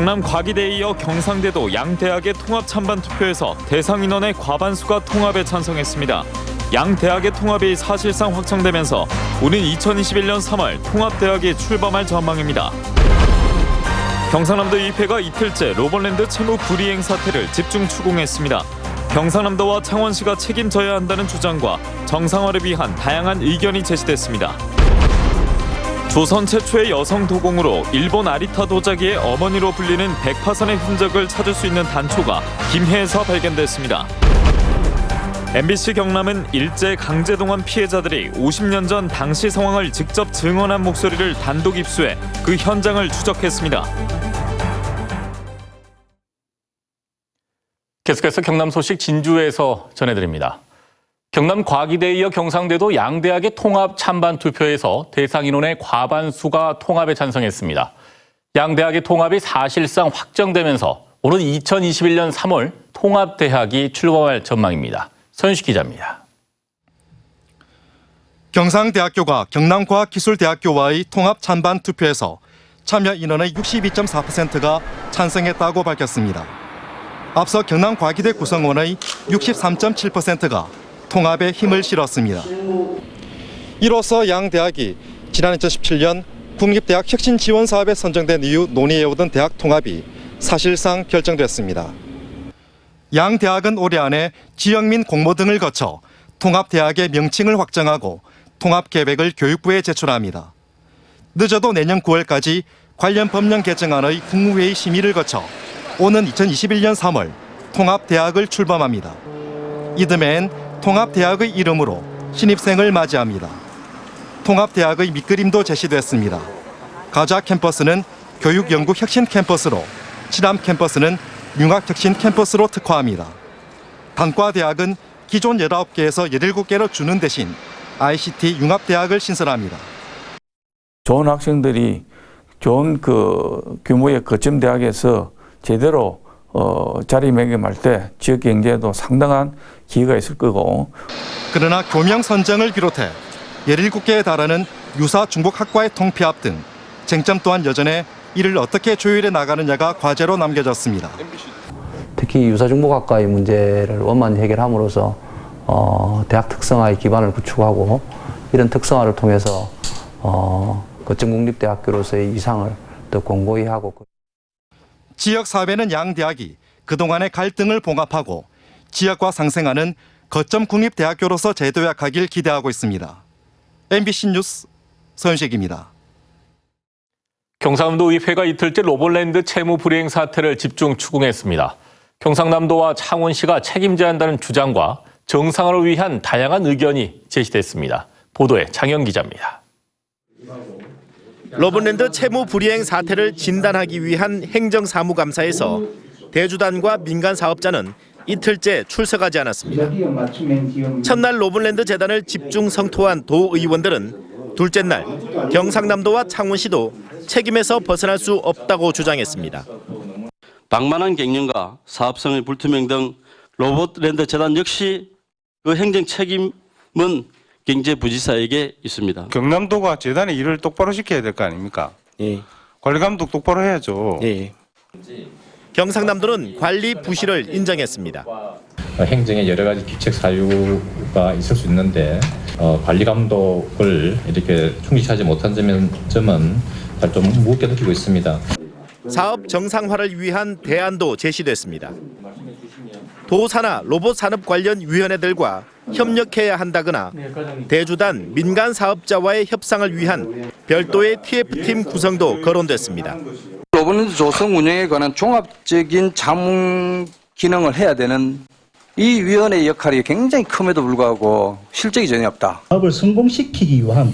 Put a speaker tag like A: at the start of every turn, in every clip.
A: 경남 과기대에 이어 경상대도 양 대학의 통합 찬반 투표에서 대상 인원의 과반수가 통합에 찬성했습니다. 양 대학의 통합이 사실상 확정되면서 오는 2021년 3월 통합대학이 출범할 전망입니다. 경상남도 의회가 이틀째 로봇랜드 채무 불이행 사태를 집중 추궁했습니다. 경상남도와 창원시가 책임져야 한다는 주장과 정상화를 위한 다양한 의견이 제시됐습니다. 조선 최초의 여성 도공으로 일본 아리타 도자기의 어머니로 불리는 백파선의 흔적을 찾을 수 있는 단초가 김해에서 발견됐습니다. MBC 경남은 일제 강제동원 피해자들이 50년 전 당시 상황을 직접 증언한 목소리를 단독 입수해 그 현장을 추적했습니다.
B: 계속해서 경남 소식 진주에서 전해드립니다. 경남 과기대에 이어 경상대도 양대학의 통합 찬반 투표에서 대상 인원의 과반수가 통합에 찬성했습니다. 양대학의 통합이 사실상 확정되면서 오는 2021년 3월 통합대학이 출범할 전망입니다. 서윤식 기자입니다.
C: 경상대학교가 경남과학기술대학교와의 통합 찬반 투표에서 참여 인원의 62.4%가 찬성했다고 밝혔습니다. 앞서 경남과기대 구성원의 63.7%가 통합에 힘을 실었습니다. 이로써 양 대학이 지난 2017년 국립대학 혁신지원사업에 선정된 이후 논의해오던 대학 통합이 사실상 결정됐습니다. 양 대학은 올해 안에 지역민 공모 등을 거쳐 통합대학의 명칭을 확정하고 통합계획을 교육부에 제출합니다. 늦어도 내년 9월까지 관련 법령 개정안의 국무회의 심의를 거쳐 오는 2021년 3월 통합대학을 출범합니다. 이듬해엔 통합대학의 이름으로 신입생을 맞이합니다. 통합대학의 밑그림도 제시됐습니다. 가자 캠퍼스는 교육연구혁신 캠퍼스로, 칠암 캠퍼스는 융합혁신 캠퍼스로 특화합니다. 단과대학은 기존 19개에서 17개로 주는 대신 ICT 융합대학을 신설합니다.
D: 좋은 학생들이 좋은 규모의 거점 대학에서 제대로 자리매김할 때 지역 경제에도 상당한 기회가 있을 거고.
C: 그러나 교명 선정을 비롯해 17개에 달하는 유사 중복 학과의 통폐합 등 쟁점 또한 여전해 이를 어떻게 조율해 나가느냐가 과제로 남겨졌습니다.
E: 특히 유사 중복학과의 문제를 원만히 해결함으로써 대학 특성화의 기반을 구축하고 이런 특성화를 통해서 거점 국립대학교로서의 위상을 더 공고히 하고.
C: 지역사회는 양 대학이 그동안의 갈등을 봉합하고 지역과 상생하는 거점 국립대학교로서 재도약하길 기대하고 있습니다. MBC 뉴스 서윤식입니다.
B: 경상남도 의회가 이틀째 로봇랜드 채무 불이행 사태를 집중 추궁했습니다. 경상남도와 창원시가 책임져야 한다는 주장과 정상화를 위한 다양한 의견이 제시됐습니다. 보도에 장영 기자입니다.
F: 로봇랜드 채무 불이행 사태를 진단하기 위한 행정사무감사에서 대주단과 민간 사업자는 이틀째 출석하지 않았습니다. 첫날 로봇랜드 재단을 집중 성토한 도의원들은 둘째 날 경상남도와 창원시도 책임에서 벗어날 수 없다고 주장했습니다.
G: 방만한 경영과 사업성의 불투명 등 로봇랜드 재단 역시 그 행정 책임은 경제부지사에게 있습니다.
H: 경남도가 재단의 일을 똑바로 시켜야 될 거 아닙니까?
G: 예.
H: 관리 감독 똑바로 해야죠.
G: 예.
F: 경상남도는 관리 부실을 인정했습니다.
I: 행정에 여러 가지 기책 사유가 있을 수 있는데 관리 감독을 이렇게 충실하지 못한 점은 좀 무겁게 느끼고 있습니다.
F: 사업 정상화를 위한 대안도 제시됐습니다. 도산하 로봇 산업 관련 위원회들과 협력해야 한다거나 대주단 민간 사업자와의 협상을 위한 별도의 TF팀 구성도 거론됐습니다.
J: 로봇랜드 조성 운영에 관한 종합적인 자문 기능을 해야 되는 이 위원회의 역할이 굉장히 큼에도 불구하고 실적이 전혀 없다.
K: 사업을 성공시키기 위한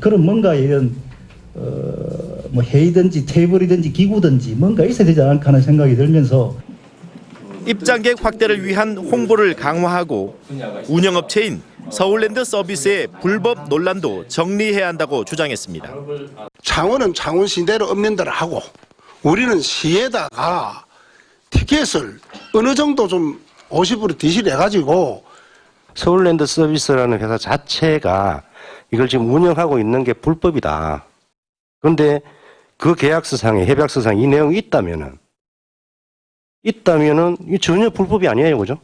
K: 그런 뭔가 이런 회의든지 테이블이든지 기구든지 뭔가 있어야 되지 않을까 하는 생각이 들면서
F: 입장객 확대를 위한 홍보를 강화하고 운영업체인 서울랜드 서비스의 불법 논란도 정리해야 한다고 주장했습니다.
L: 창원은 창원시대로 읍면대로 하고 우리는 시에다가 티켓을 어느 정도 좀 50% 디실해가지고
M: 서울랜드 서비스라는 회사 자체가 이걸 지금 운영하고 있는 게 불법이다. 그런데 그 계약서상에 협약서상에 이 내용이 있다면은 있다면은 이 전혀 불법이 아니에요, 그죠?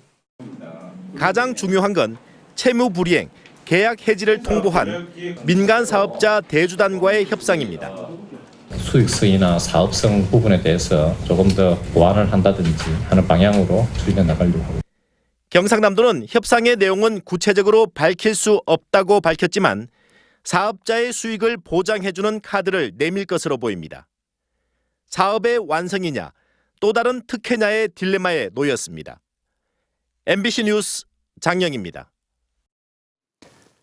F: 가장 중요한 건 채무 불이행, 계약 해지를 통보한 민간 사업자 대주단과의 협상입니다.
I: 수익성이나 사업성 부분에 대해서 조금 더 보완을 한다든지 하는 방향으로 추진해 나가려고 하고.
F: 경상남도는 협상의 내용은 구체적으로 밝힐 수 없다고 밝혔지만 사업자의 수익을 보장해주는 카드를 내밀 것으로 보입니다. 사업의 완성이냐 또 다른 특혜냐의 딜레마에 놓였습니다. MBC 뉴스 장영입니다.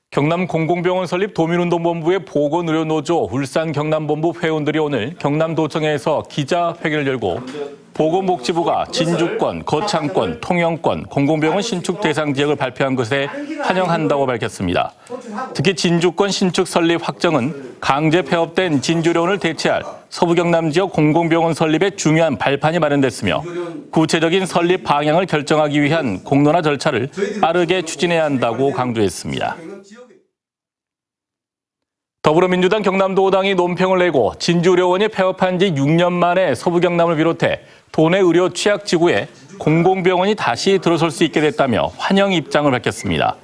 B: 경남 공공병원 설립 도민운동본부의 보건의료노조 울산 경남본부 회원들이 오늘 경남도청에서 기자회견을 열고 보건복지부가 진주권, 거창권, 통영권, 공공병원 신축 대상 지역을 발표한 것에 환영한다고 밝혔습니다. 특히 진주권 신축 설립 확정은 강제 폐업된 진주료원을 대체할 서부경남 지역 공공병원 설립에 중요한 발판이 마련됐으며 구체적인 설립 방향을 결정하기 위한 공론화 절차를 빠르게 추진해야 한다고 강조했습니다. 더불어민주당 경남도당이 논평을 내고 진주료원이 폐업한 지 6년 만에 서부경남을 비롯해 도내 의료 취약지구에 공공병원이 다시 들어설 수 있게 됐다며 환영 입장을 밝혔습니다.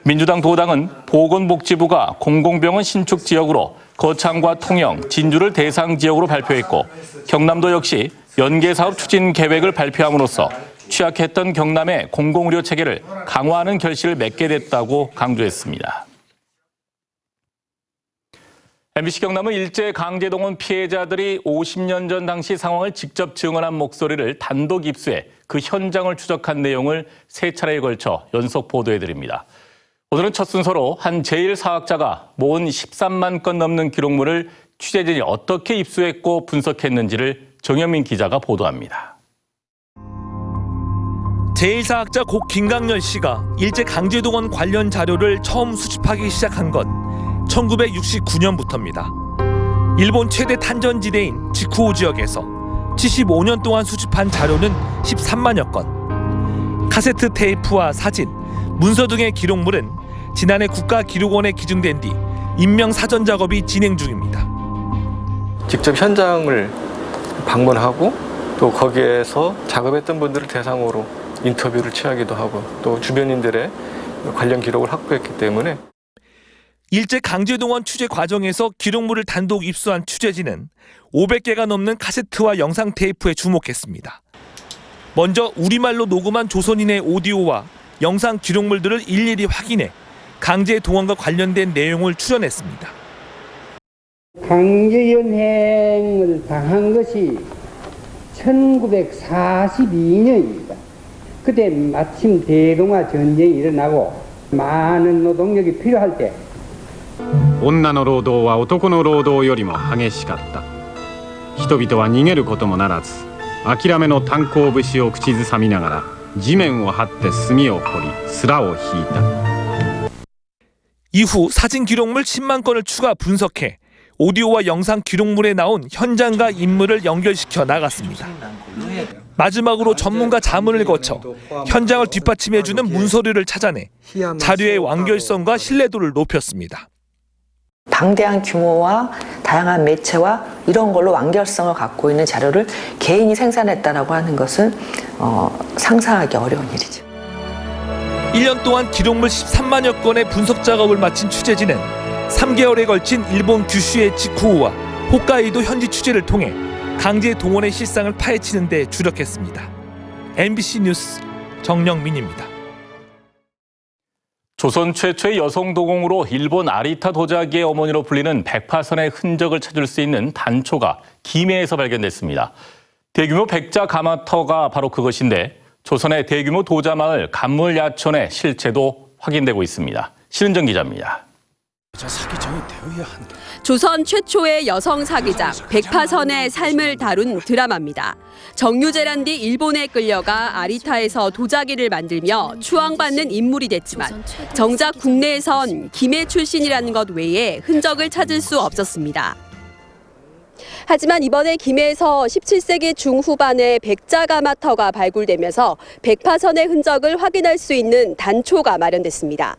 B: 민주당 도당은 보건복지부가 공공병원 신축 지역으로 거창과 통영, 진주를 대상 지역으로 발표했고 경남도 역시 연계사업 추진 계획을 발표함으로써 취약했던 경남의 공공의료 체계를 강화하는 결실을 맺게 됐다고 강조했습니다. MBC 경남은 일제 강제동원 피해자들이 50년 전 당시 상황을 직접 증언한 목소리를 단독 입수해 그 현장을 추적한 내용을 세 차례에 걸쳐 연속 보도해드립니다. 오늘은 첫 순서로 한 제1사학자가 모은 13만 건 넘는 기록물을 취재진이 어떻게 입수했고 분석했는지를 정현민 기자가 보도합니다.
N: 제1사학자 고 김강렬 씨가 일제 강제동원 관련 자료를 처음 수집하기 시작한 건 1969년부터입니다. 일본 최대 탄전지대인 지쿠오 지역에서 75년 동안 수집한 자료는 13만여 건. 카세트 테이프와 사진, 문서 등의 기록물은 지난해 국가기록원에 기증된 뒤 인명 사전 작업이 진행 중입니다.
O: 직접 현장을 방문하고 또 거기에서 작업했던 분들을 대상으로 인터뷰를 취하기도 하고 또 주변인들의 관련 기록을 확보했기 때문에
N: 일제 강제동원 취재 과정에서 기록물을 단독 입수한 취재진은 500개가 넘는 카세트와 영상 테이프에 주목했습니다. 먼저 우리말로 녹음한 조선인의 오디오와 영상 기록물들을 일일이 확인해 강제동원과 관련된 내용을 추려냈습니다.
P: 강제연행을 당한 것이 1942년입니다. 그때 마침 대동아 전쟁이 일어나고 많은 노동력이 필요할 때
Q: 女の労働は男の労働よりも激しかった。人々は逃げることもならず、諦めの炭鉱節を口ずさみながら地面を張って炭を掘り、砂をひいた。
N: 이후 사진 기록물 10만 건을 추가 분석해 오디오와 영상 기록물에 나온 현장과 인물을 연결시켜 나갔습니다. 마지막으로 전문가 자문을 거쳐 현장을 뒷받침해주는 문서류를 찾아내 자료의 완결성과 신뢰도를 높였습니다.
R: 방대한 규모와 다양한 매체와 이런 걸로 완결성을 갖고 있는 자료를 개인이 생산했다라고 하는 것은 상상하기 어려운 일이죠.
N: 1년 동안 기록물 13만여 건의 분석 작업을 마친 취재진은 3개월에 걸친 일본 규슈의 지쿠오와 홋카이도 현지 취재를 통해 강제 동원의 실상을 파헤치는 데 주력했습니다. MBC 뉴스 정영민입니다.
B: 조선 최초의 여성 도공으로 일본 아리타 도자기의 어머니로 불리는 백파선의 흔적을 찾을 수 있는 단초가 김해에서 발견됐습니다. 대규모 백자 가마터가 바로 그것인데 조선의 대규모 도자마을 간물야촌의 실체도 확인되고 있습니다. 신은정 기자입니다.
S: 사기장이 되어야 한다.
T: 조선 최초의 여성 사기장 백파선의 삶을 다룬 드라마입니다. 정유재란 뒤 일본에 끌려가 아리타에서 도자기를 만들며 추앙받는 인물이 됐지만 정작 국내에선 김해 출신이라는 것 외에 흔적을 찾을 수 없었습니다. 하지만 이번에 김해에서 17세기 중후반에 백자가마터가 발굴되면서 백파선의 흔적을 확인할 수 있는 단초가 마련됐습니다.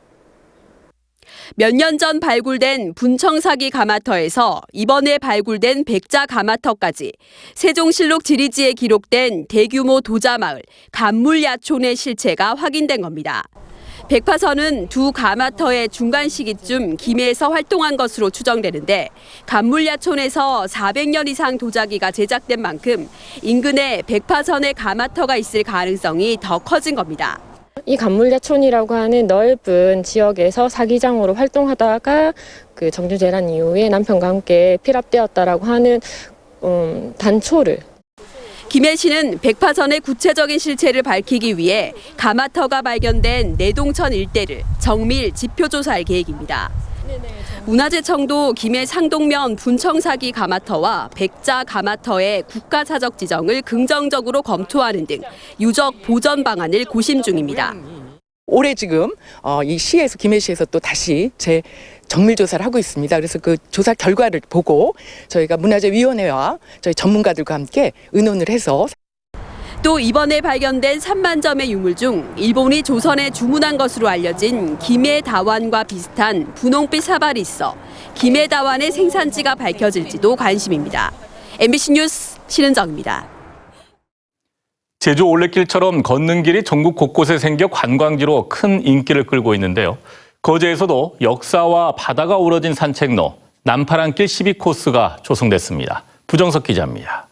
T: 몇 년 전 발굴된 분청사기 가마터에서 이번에 발굴된 백자 가마터까지 세종실록 지리지에 기록된 대규모 도자마을 간물야촌의 실체가 확인된 겁니다. 백파선은 두 가마터의 중간 시기쯤 김해에서 활동한 것으로 추정되는데 간물야촌에서 400년 이상 도자기가 제작된 만큼 인근에 백파선의 가마터가 있을 가능성이 더 커진 겁니다.
U: 이 간물야촌이라고 하는 넓은 지역에서 사기장으로 활동하다가 그 정주재란 이후에 남편과 함께 피랍되었다라고 하는 단초를
T: 김해시는 백파선의 구체적인 실체를 밝히기 위해 가마터가 발견된 내동천 일대를 정밀 지표조사할 계획입니다. 문화재청도 김해 상동면 분청사기 가마터와 백자 가마터의 국가사적 지정을 긍정적으로 검토하는 등 유적 보전 방안을 고심 중입니다.
V: 올해 지금 이 시에서 김해시에서 또 다시 정밀 조사를 하고 있습니다. 그래서 그 조사 결과를 보고 저희가 문화재위원회와 저희 전문가들과 함께 의논을 해서
T: 또 이번에 발견된 3만 점의 유물 중 일본이 조선에 주문한 것으로 알려진 김해다완과 비슷한 분홍빛 사발이 있어 김해다완의 생산지가 밝혀질지도 관심입니다. MBC 뉴스 신은정입니다.
B: 제주 올레길처럼 걷는 길이 전국 곳곳에 생겨 관광지로 큰 인기를 끌고 있는데요. 거제에서도 역사와 바다가 어우러진 산책로 남파랑길 12코스가 조성됐습니다. 부정석 기자입니다.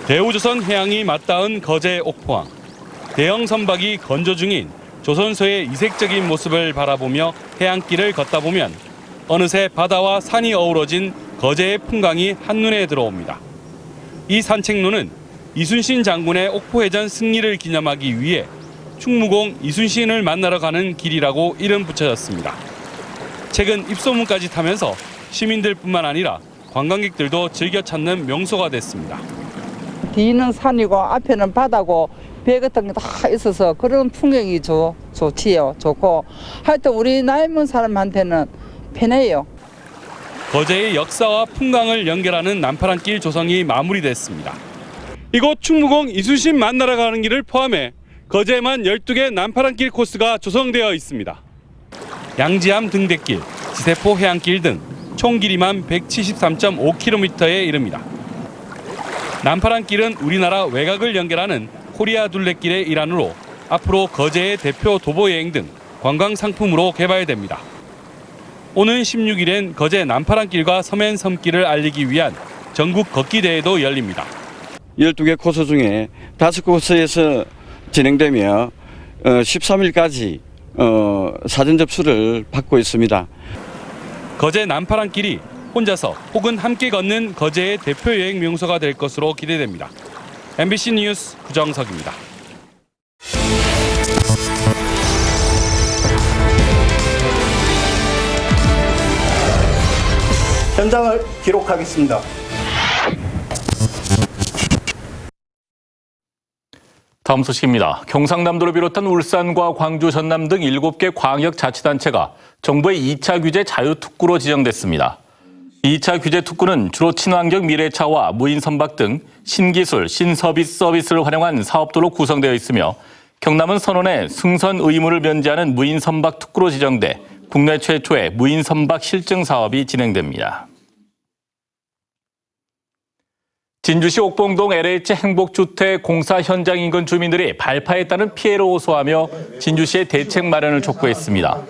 W: 대우조선 해양이 맞닿은 거제 옥포항. 대형 선박이 건조 중인 조선소의 이색적인 모습을 바라보며 해안길을 걷다 보면 어느새 바다와 산이 어우러진 거제의 풍광이 한눈에 들어옵니다. 이 산책로는 이순신 장군의 옥포해전 승리를 기념하기 위해 충무공 이순신을 만나러 가는 길이라고 이름 붙여졌습니다. 최근 입소문까지 타면서 시민들뿐만 아니라 관광객들도 즐겨 찾는 명소가 됐습니다.
X: 뒤는 산이고 앞에는 바다고 배 같은 게 다 있어서 그런 풍경이 좋지요. 좋고 하여튼 우리 나이 먹은 사람한테는 편해요.
W: 거제의 역사와 풍광을 연결하는 남파랑길 조성이 마무리됐습니다. 이곳 충무공 이순신 만나러 가는 길을 포함해 거제에만 12개 남파랑길 코스가 조성되어 있습니다. 양지암 등대길, 지세포 해안길 등 총 길이만 173.5km에 이릅니다. 남파랑길은 우리나라 외곽을 연결하는 코리아 둘레길의 일환으로 앞으로 거제의 대표 도보 여행 등 관광 상품으로 개발됩니다. 오는 16일엔 거제 남파랑길과 서면 섬길을 알리기 위한 전국 걷기 대회도 열립니다.
Y: 12개 코스 중에 5코스에서 진행되며 13일까지 사전 접수를 받고 있습니다.
W: 거제 남파랑길이 혼자서 혹은 함께 걷는 거제의 대표 여행 명소가 될 것으로 기대됩니다. MBC 뉴스 부정석입니다.
K: 현장을 기록하겠습니다.
B: 다음 소식입니다. 경상남도를 비롯한 울산과 광주, 전남 등 7개 광역자치단체가 정부의 2차 규제 자유특구로 지정됐습니다. 2차 규제 특구는 주로 친환경 미래차와 무인 선박 등 신기술, 신서비스를 활용한 사업도로 구성되어 있으며 경남은 선원의 승선 의무를 면제하는 무인 선박 특구로 지정돼 국내 최초의 무인 선박 실증 사업이 진행됩니다. 진주시 옥봉동 LH 행복주택 공사 현장 인근 주민들이 발파에 따른 피해를 호소하며 진주시의 대책 마련을 촉구했습니다.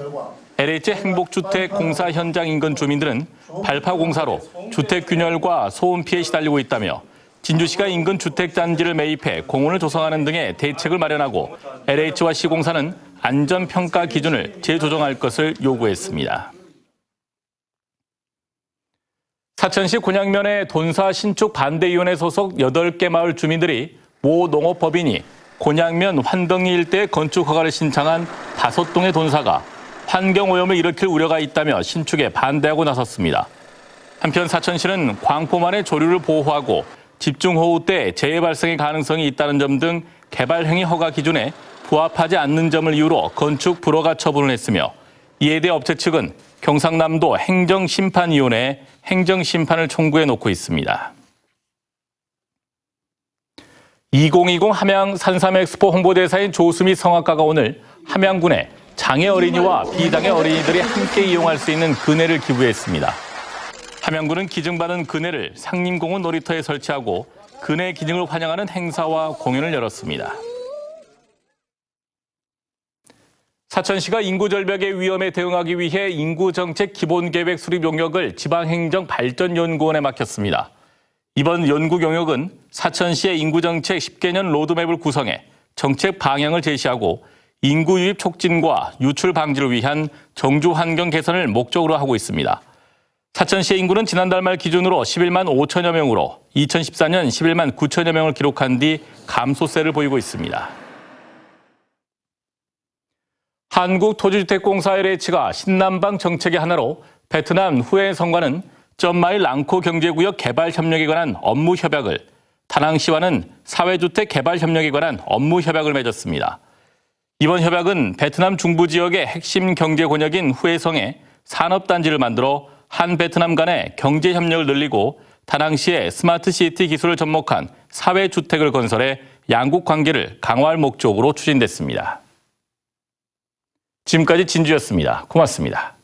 B: LH 행복주택 공사 현장 인근 주민들은 발파 공사로 주택 균열과 소음 피해에 시달리고 있다며 진주시가 인근 주택단지를 매입해 공원을 조성하는 등의 대책을 마련하고 LH와 시공사는 안전평가 기준을 재조정할 것을 요구했습니다. 사천시 곤양면의 돈사 신축 반대위원회 소속 8개 마을 주민들이 모 농업법인이 곤양면 환덕리 일대 건축 허가를 신청한 5동의 돈사가 환경오염을 일으킬 우려가 있다며 신축에 반대하고 나섰습니다. 한편 사천시는 광포만의 조류를 보호하고 집중호우 때 재해 발생의 가능성이 있다는 점 등 개발행위 허가 기준에 부합하지 않는 점을 이유로 건축 불허가 처분을 했으며 이에 대해 업체 측은 경상남도 행정심판위원회에 행정심판을 청구해 놓고 있습니다. 2020 함양 산삼 엑스포 홍보대사인 조수미 성악가가 오늘 함양군에 당의 어린이와 비당의 어린이들이 함께 이용할 수 있는 그네를 기부했습니다. 함양군은 기증받은 그네를 상림공원 놀이터에 설치하고 그네 기증을 환영하는 행사와 공연을 열었습니다. 사천시가 인구 절벽의 위험에 대응하기 위해 인구정책 기본계획 수립 용역을 지방행정발전연구원에 맡겼습니다. 이번 연구 용역은 사천시의 인구정책 10개년 로드맵을 구성해 정책 방향을 제시하고 인구 유입 촉진과 유출 방지를 위한 정주 환경 개선을 목적으로 하고 있습니다. 사천시의 인구는 지난달 말 기준으로 11만 5천여 명으로 2014년 11만 9천여 명을 기록한 뒤 감소세를 보이고 있습니다. 한국토지주택공사 LH가 신남방 정책의 하나로 베트남 후에성과는 점마일 랑코 경제구역 개발 협력에 관한 업무 협약을, 다낭시와는 사회주택 개발 협력에 관한 업무 협약을 맺었습니다. 이번 협약은 베트남 중부 지역의 핵심 경제 권역인 후에성에 산업단지를 만들어 한 베트남 간의 경제 협력을 늘리고 다낭시의 스마트시티 기술을 접목한 사회주택을 건설해 양국 관계를 강화할 목적으로 추진됐습니다. 지금까지 진주였습니다. 고맙습니다.